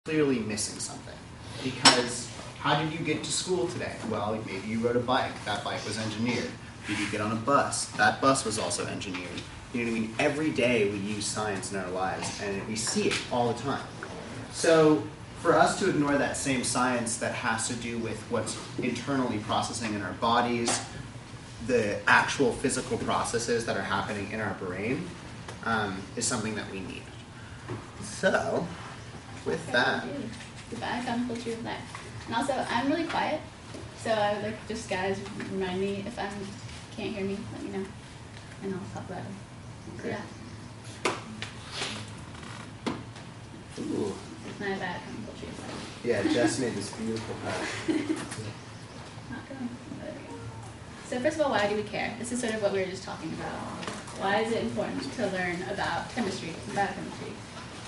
clearly missing something. Because how did you get to school today? Well, maybe you rode a bike. That bike was engineered. Did you get on a bus? That bus was also engineered. You know what I mean? Every day we use science in our lives, and we see it all the time. So for us to ignore that same science that has to do with what's internally processing in our bodies, the actual physical processes that are happening in our brain, is something that we need. So, with that. The biochemical tree of life. And also, I'm really quiet, so I would like just guys remind me if I can't hear me, let me know, and I'll talk about it. So yeah. Ooh. It's my biochemical tree of life. Yeah, Jess made this beautiful pattern. Not going. There we go. So first of all, why do we care? This is sort of what we were just talking about. Why is it important to learn about chemistry and biochemistry?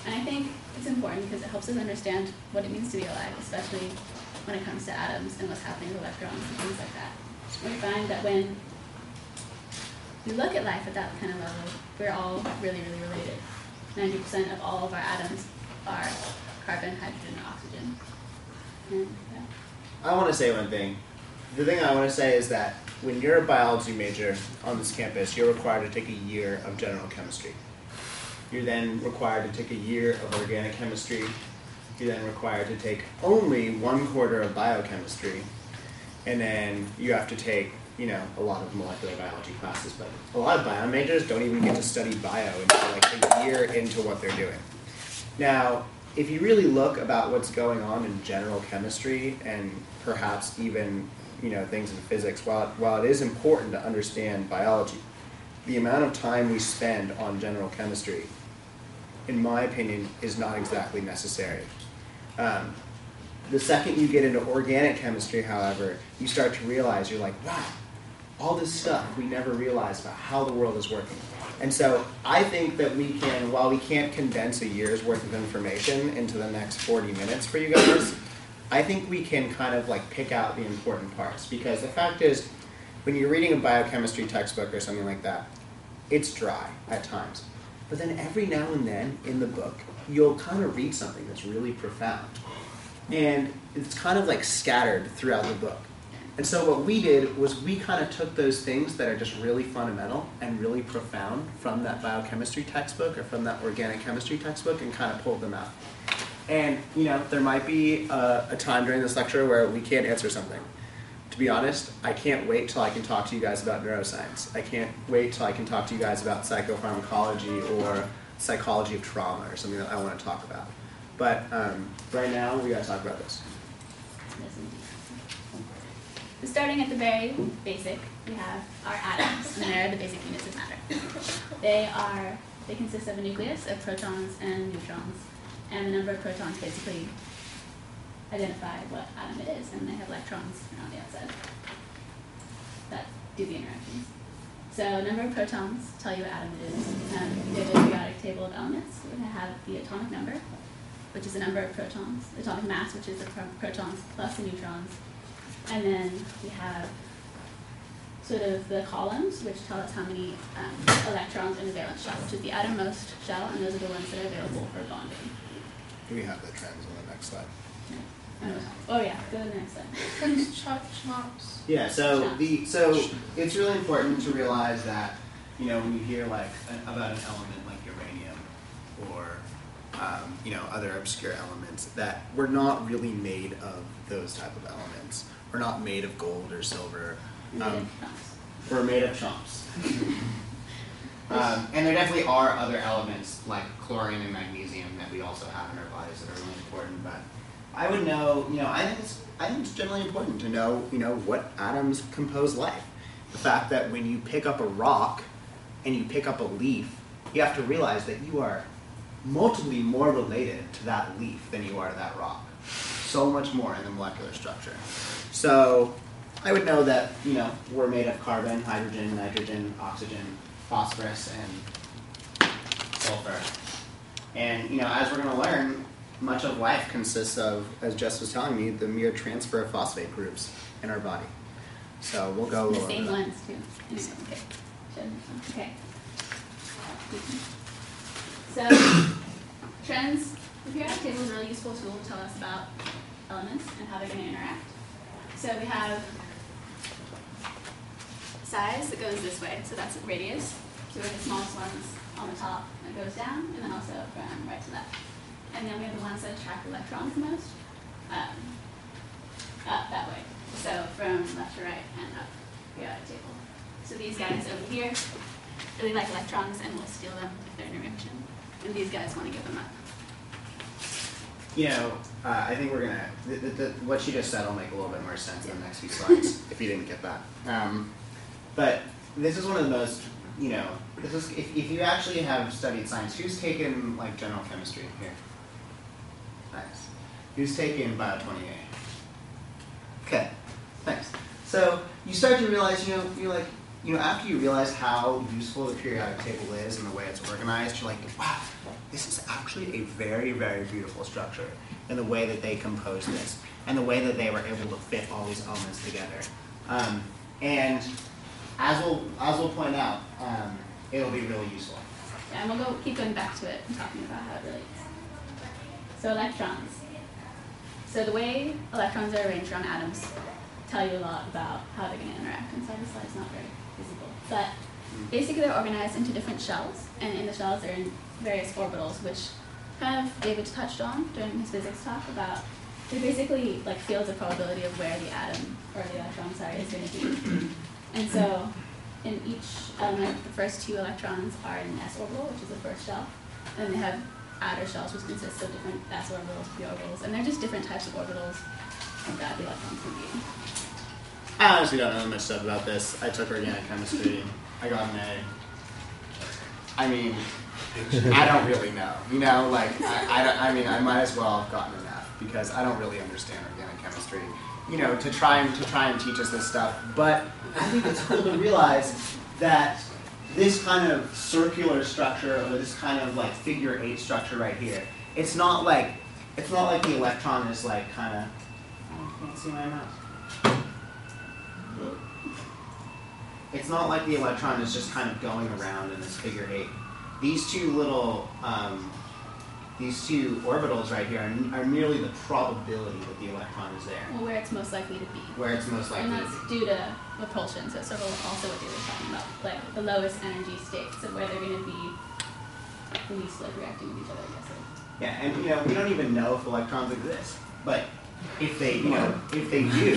And I think it's important because it helps us understand what it means to be alive, especially when it comes to atoms and what's happening with electrons and things like that. We find that when we look at life at that kind of level, we're all really, really related. 90% of all of our atoms are carbon, hydrogen, and oxygen. And, yeah. I want to say one thing. The thing I want to say is that when you're a biology major on this campus, you're required to take a year of general chemistry. You're then required to take a year of organic chemistry. You're then required to take only 1/4 of biochemistry. And then you have to take, a lot of molecular biology classes. But a lot of bio majors don't even get to study bio until like a year into what they're doing. Now, if you really look about what's going on in general chemistry and perhaps even things in physics, while it is important to understand biology, the amount of time we spend on general chemistry, in my opinion, is not exactly necessary. The second you get into organic chemistry, however, you start to realize, you're like, wow, all this stuff we never realized about how the world is working. And so I think that we can, while we can't condense a year's worth of information into the next 40 minutes for you guys, I think we can kind of like pick out the important parts. Because the fact is, when you're reading a biochemistry textbook or something like that, it's dry at times. But then every now and then in the book, you'll kind of read something that's really profound. And it's kind of like scattered throughout the book. And so what we did was we kind of took those things that are just really fundamental and really profound from that biochemistry textbook or from that organic chemistry textbook and kind of pulled them out. And, there might be a time during this lecture where we can't answer something. To be honest, I can't wait till I can talk to you guys about neuroscience. I can't wait till I can talk to you guys about psychopharmacology or psychology of trauma or something that I want to talk about. But right now, we got to talk about this. So starting at the very basic, we have our atoms, and they're the basic units of matter. They consist of a nucleus of protons and neutrons, and the number of protons basically identify what atom it is, and they have electrons around the outside that do the interactions. So number of protons tell you what atom it is. We have a periodic table of elements. We're going to have the atomic number, which is the number of protons, atomic mass, which is the protons plus the neutrons, and then we have sort of the columns, which tell us how many electrons in the valence shell, which is the outermost shell, and those are the ones that are available for bonding. We have the trends on the next slide. Oh yeah, go to the next slide. Chops. Yeah, so it's really important to realize that, when you hear about an element like uranium or other obscure elements, that we're not really made of those type of elements. We're not made of gold or silver. We're made of chumps. And there definitely are other elements like chlorine and magnesium that we also have in our bodies that are really important. But I would know, I think it's generally important to know, what atoms compose life. The fact that when you pick up a rock and you pick up a leaf, you have to realize that you are multiply more related to that leaf than you are to that rock. So much more in the molecular structure. So I would know that, we're made of carbon, hydrogen, nitrogen, oxygen, phosphorus, and sulfur. And, as we're going to learn, much of life consists of, as Jess was telling me, the mere transfer of phosphate groups in our body. So we'll go the same ones, too. Okay. So, trends The periodic table is a really useful tool to tell us about elements and how they're going to interact. So we have size that goes this way, so that's radius. So we have the smallest ones on the top that goes down, and then also from right to left. And then we have the ones that attract electrons the most, up that way. So from left to right and up, periodic table. So these guys over here really like electrons and will steal them if they're in a reaction. And these guys want to give them up. You know, I think we're gonna, what she just said will make a little bit more sense in the next few slides, if you didn't get that. But this is one of the most, you know, this is, if you actually have studied science, who's taken like general chemistry here? Nice. Who's taken Bio 28? Okay, thanks. So you start to realize, after you realize how useful the periodic table is and the way it's organized, you're like, wow, this is actually a very, very beautiful structure in the way that they composed this and the way that they were able to fit all these elements together. And as we'll point out, it'll be really useful. Yeah, and we'll keep going back to it and talking about how it relates. So electrons. So the way electrons are arranged around atoms tell you a lot about how they're going to interact. Inside the slide is not very visible. But basically they're organized into different shells, and in the shells they're in various orbitals, which kind of David touched on during his physics talk about. They're basically like fields of probability of where the atom, or the electron, is going to be. And so in each element, the first two electrons are in an s orbital, which is the first shell, and then they have outer shells, which consist of different s orbitals, p orbitals, and they're just different types of orbitals that the electrons can be in. I honestly don't know much stuff about this. I took organic chemistry. I got an A. I mean, I don't really know. You know, like I mean, I might as well have gotten an F because I don't really understand organic chemistry. You know, to try and teach us this stuff. But I think it's cool to realize that this kind of circular structure, or this kind of like figure 8 structure right here, it's not like the electron is like kind of. I can't see my mouse. It's not like the electron is just kind of going around in this figure 8. These two little, these two orbitals right here are merely the probability that the electron is there. Well, where it's most likely to be. Where it's most likely to be. And that's due to repulsion, so it's sort of also what they were talking about, like the lowest energy states of where they're going to be least like reacting with each other, I guess. Yeah, and you know, we don't even know if electrons exist, but if they, you know, if they do,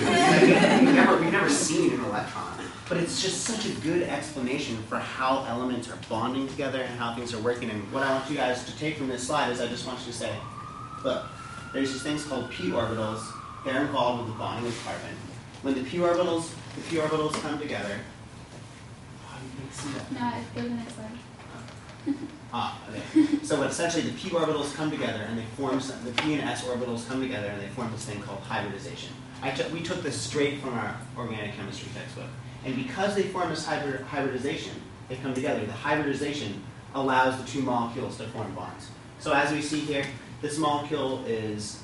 we've never seen an electron. But it's just such a good explanation for how elements are bonding together and how things are working. And what I want you guys to take from this slide is I just want you to say, look, there's these things called p orbitals. They're involved with the bonding of carbon. When the p orbitals come together. Oh, you can't see that. No, go to the next slide. Okay. So essentially the p orbitals come together and they form the p and s orbitals come together and they form this thing called hybridization. We took this straight from our organic chemistry textbook. And because they form this hybridization, they come together. The hybridization allows the two molecules to form bonds. So as we see here, this molecule is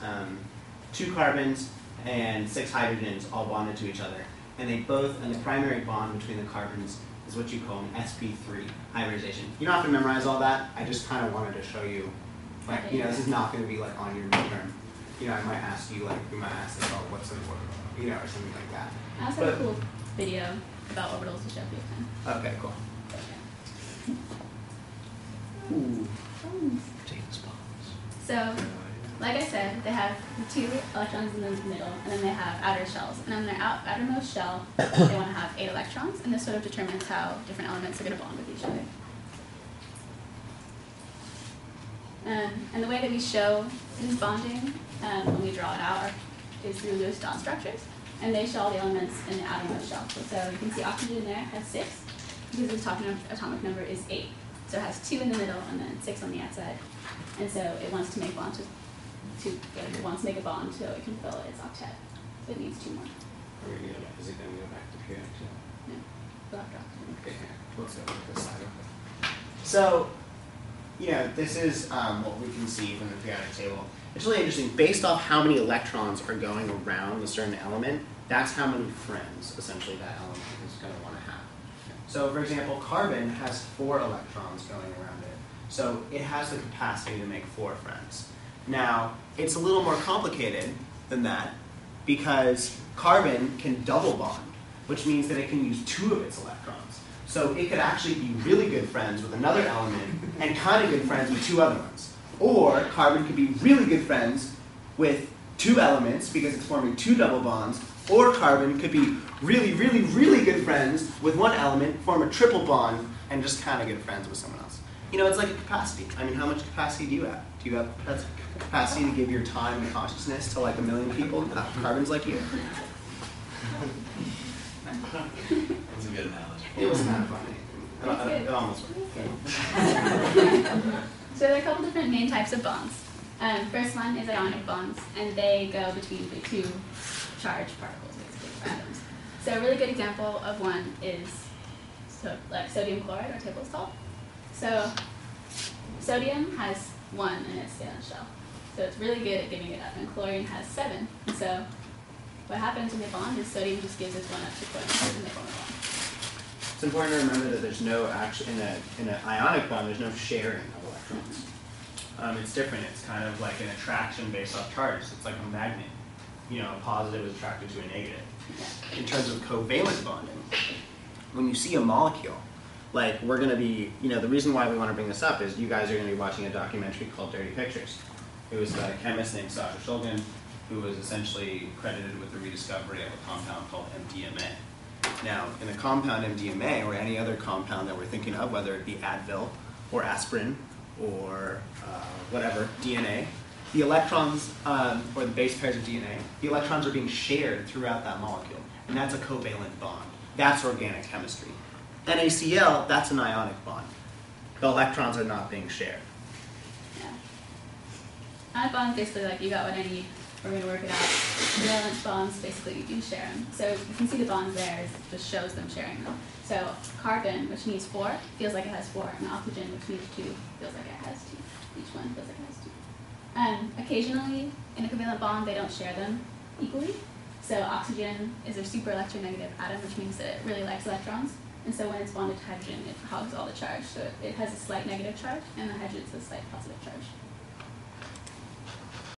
2 carbons and 6 hydrogens all bonded to each other. And the primary bond between the carbons is what you call an sp3 hybridization. You don't have to memorize all that. I just kind of wanted to show you, like, you know, this is not going to be like on your midterm. You know, I might ask you, like, we might ask about what's an orbital, you know, or something like that. I also have a cool video about orbitals to show you. Okay, cool. Ooh. So, like I said, they have the 2 electrons in the middle, and then they have outer shells. And on their outermost shell, they want to have 8 electrons, and this sort of determines how different elements are going to bond with each other. And the way that we show this bonding, when we draw it out, is through loose dot structures. And they show all the elements in the outermost shell. So you can see oxygen there has 6, because its atomic number is 8. So it has 2 in the middle and then 6 on the outside. And so it wants to make bonds it wants to make a bond so it can fill its octet. So it needs 2 more. Is it going to go back to periodic table? No. Black drop. Okay, let's go with this side. So, you know, this is what we can see from the periodic table. It's really interesting. Based off how many electrons are going around a certain element, that's how many friends, essentially, that element is going to want to have. So, for example, carbon has 4 electrons going around it. So it has the capacity to make 4 friends. Now, it's a little more complicated than that because carbon can double bond, which means that it can use 2 of its electrons. So it could actually be really good friends with another element and kind of good friends with 2 other ones. Or carbon could be really good friends with 2 elements because it's forming 2 double bonds. Or carbon could be really, really, really good friends with 1 element, form a triple bond, and just kind of good friends with someone else. You know, it's like a capacity. I mean, how much capacity do you have? Do you have capacity to give your time and consciousness to like 1 million people? No, carbon's like you. That was a good analogy. It was kind of funny. It almost worked. So there are a couple different main types of bonds. First one is ionic bonds, and they go between the 2 charged particles, basically, or atoms. So a really good example of one is like sodium chloride or table salt. So sodium has 1 in its valence shell. So it's really good at giving it up, and chlorine has 7. And so what happens in the bond is sodium just gives its 1 up to chlorine, and they form a bond. It's important to remember that there's no in an ionic bond, there's no sharing of electrons. It's different. It's kind of like an attraction based off charges. It's like a magnet. You know, a positive is attracted to a negative. In terms of covalent bonding, when you see a molecule, like we're going to be, you know, the reason why we want to bring this up is you guys are going to be watching a documentary called Dirty Pictures. It was a chemist named Sasha Shulgin who was essentially credited with the rediscovery of a compound called MDMA. Now, in the compound MDMA, or any other compound that we're thinking of, whether it be Advil or aspirin or whatever, DNA, the electrons, or the base pairs of DNA, the electrons are being shared throughout that molecule. And that's a covalent bond. That's organic chemistry. NaCl, that's an ionic bond. The electrons are not being shared. Yeah. Ionic bonds, basically, like, you got what I need. We're going to work it out. Valence bonds, basically, you do share them. So you can see the bonds there, it just shows them sharing them. So carbon, which needs 4, feels like it has 4. And oxygen, which needs 2, feels like it has 2. Each one feels like it has 2. Occasionally, in a covalent bond, they don't share them equally. So oxygen is a super electronegative atom, which means that it really likes electrons. And so when it's bonded to hydrogen, it hogs all the charge. So it has a slight negative charge, and the hydrogen has a slight positive charge.